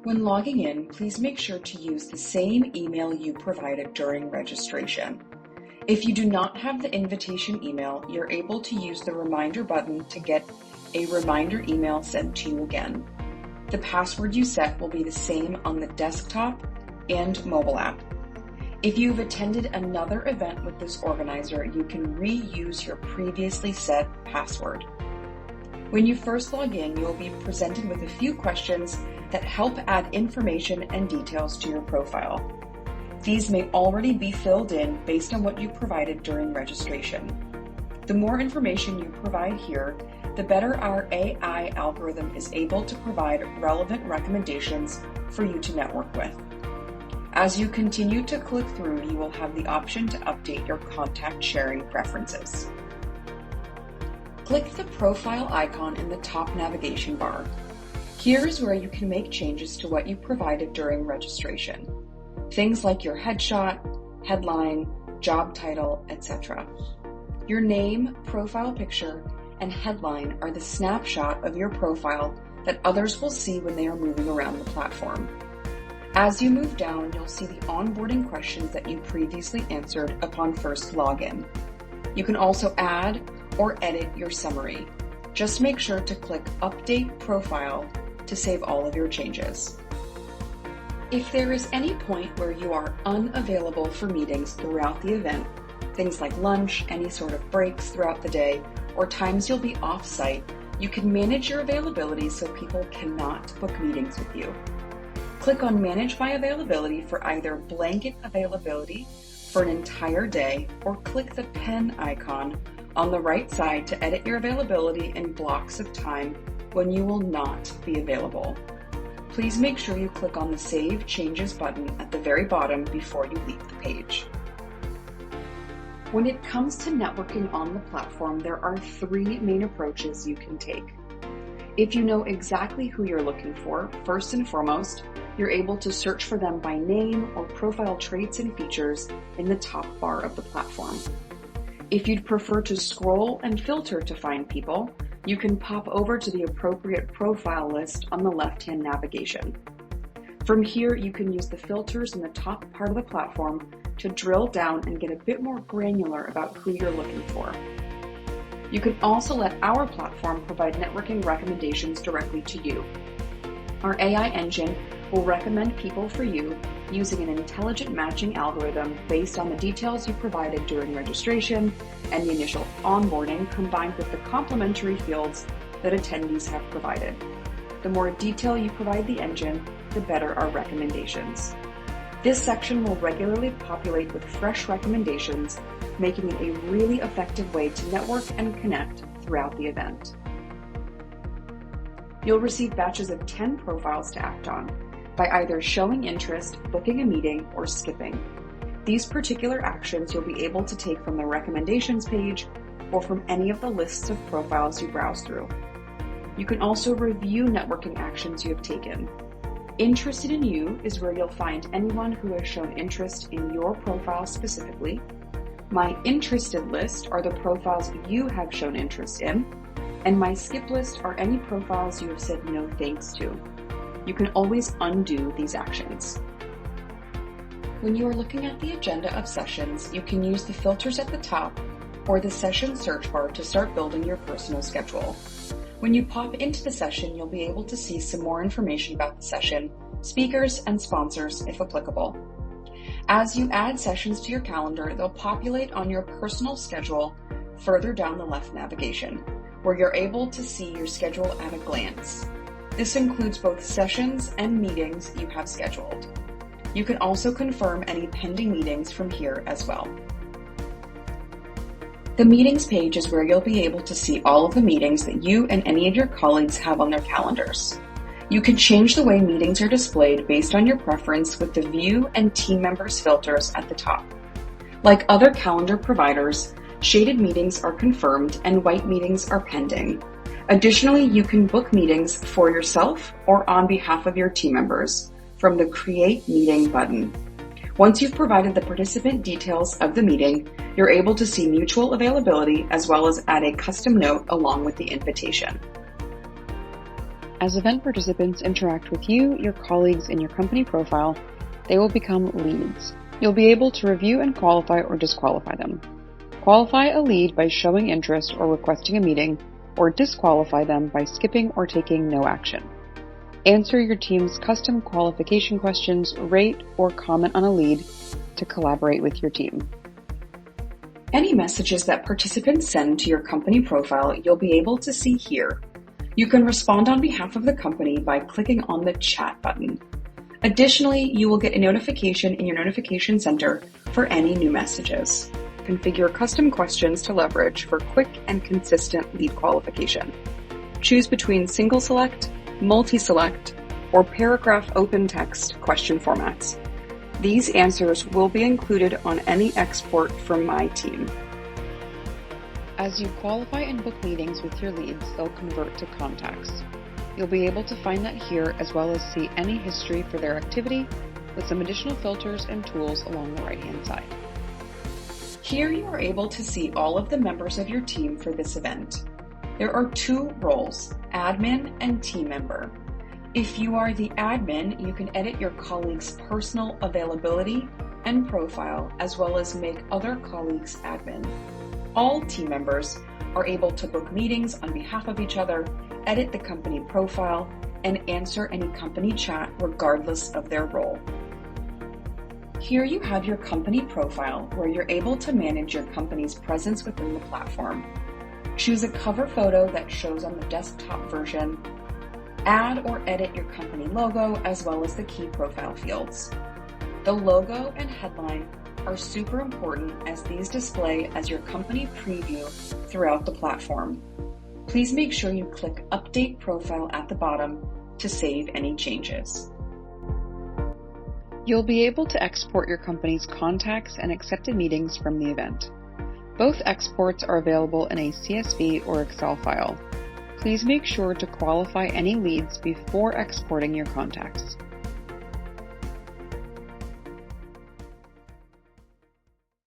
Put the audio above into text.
When logging in, please make sure to use the same email you provided during registration. If you do not have the invitation email, you're able to use the reminder button to get a reminder email sent to you again. The password you set will be the same on the desktop and mobile app. If you've attended another event with this organizer, you can reuse your previously set password. When you first log in, you'll be presented with a few questions that help add information and details to your profile. These may already be filled in based on what you provided during registration. The more information you provide here, the better our AI algorithm is able to provide relevant recommendations for you to network with. As you continue to click through, you will have the option to update your contact sharing preferences. Click the profile icon in the top navigation bar. Here is where you can make changes to what you provided during registration. Things like your headshot, headline, job title, etc. Your name, profile picture, and headline are the snapshot of your profile that others will see when they are moving around the platform. As you move down, you'll see the onboarding questions that you previously answered upon first login. You can also add or edit your summary. Just make sure to click Update Profile to save all of your changes. If there is any point where you are unavailable for meetings throughout the event, things like lunch, any sort of breaks throughout the day, or times you'll be off-site, you can manage your availability so people cannot book meetings with you. Click on Manage My Availability for either blanket availability for an entire day, or click the pen icon on the right side to edit your availability in blocks of time when you will not be available. Please make sure you click on the Save Changes button at the very bottom before you leave the page. When it comes to networking on the platform, there are 3 main approaches you can take. If you know exactly who you're looking for, first and foremost, you're able to search for them by name or profile traits and features in the top bar of the platform. If you'd prefer to scroll and filter to find people, you can pop over to the appropriate profile list on the left-hand navigation. From here, you can use the filters in the top part of the platform to drill down and get a bit more granular about who you're looking for. You can also let our platform provide networking recommendations directly to you. Our AI engine will recommend people for you using an intelligent matching algorithm based on the details you provided during registration and the initial onboarding, combined with the complementary fields that attendees have provided. The more detail you provide the engine, the better our recommendations. This section will regularly populate with fresh recommendations, making it a really effective way to network and connect throughout the event. You'll receive batches of 10 profiles to act on by either showing interest, booking a meeting, or skipping. These particular actions you'll be able to take from the recommendations page or from any of the lists of profiles you browse through. You can also review networking actions you have taken. Interested in You is where you'll find anyone who has shown interest in your profile specifically. My Interested list are the profiles you have shown interest in, and my Skip list are any profiles you have said no thanks to. You can always undo these actions. When you are looking at the agenda of sessions, you can use the filters at the top or the session search bar to start building your personal schedule. When you pop into the session, you'll be able to see some more information about the session, speakers, and sponsors if applicable. As you add sessions to your calendar, they'll populate on your personal schedule further down the left navigation, where you're able to see your schedule at a glance. This includes both sessions and meetings you have scheduled. You can also confirm any pending meetings from here as well. The meetings page is where you'll be able to see all of the meetings that you and any of your colleagues have on their calendars. You can change the way meetings are displayed based on your preference with the View and Team Members filters at the top. Like other calendar providers, shaded meetings are confirmed and white meetings are pending. Additionally, you can book meetings for yourself or on behalf of your team members from the Create Meeting button. Once you've provided the participant details of the meeting, you're able to see mutual availability as well as add a custom note along with the invitation. As event participants interact with you, your colleagues, and your company profile, they will become leads. You'll be able to review and qualify or disqualify them. Qualify a lead by showing interest or requesting a meeting, or disqualify them by skipping or taking no action. Answer your team's custom qualification questions, rate, or comment on a lead to collaborate with your team. Any messages that participants send to your company profile, you'll be able to see here. You can respond on behalf of the company by clicking on the chat button. Additionally, you will get a notification in your notification center for any new messages. Configure custom questions to leverage for quick and consistent lead qualification. Choose between single select, multi-select, or paragraph open text question formats. These answers will be included on any export from my team. As you qualify and book meetings with your leads, they'll convert to contacts. You'll be able to find that here as well as see any history for their activity with some additional filters and tools along the right-hand side. Here you are able to see all of the members of your team for this event. There are two roles, admin and team member. If you are the admin, you can edit your colleagues' personal availability and profile as well as make other colleagues admin. All team members are able to book meetings on behalf of each other, edit the company profile, and answer any company chat regardless of their role. Here you have your company profile where you're able to manage your company's presence within the platform. Choose a cover photo that shows on the desktop version. Add or edit your company logo as well as the key profile fields. The logo and headline are super important as these display as your company preview throughout the platform. Please make sure you click Update Profile at the bottom to save any changes. You'll be able to export your company's contacts and accepted meetings from the event. Both exports are available in a CSV or Excel file. Please make sure to qualify any leads before exporting your contacts.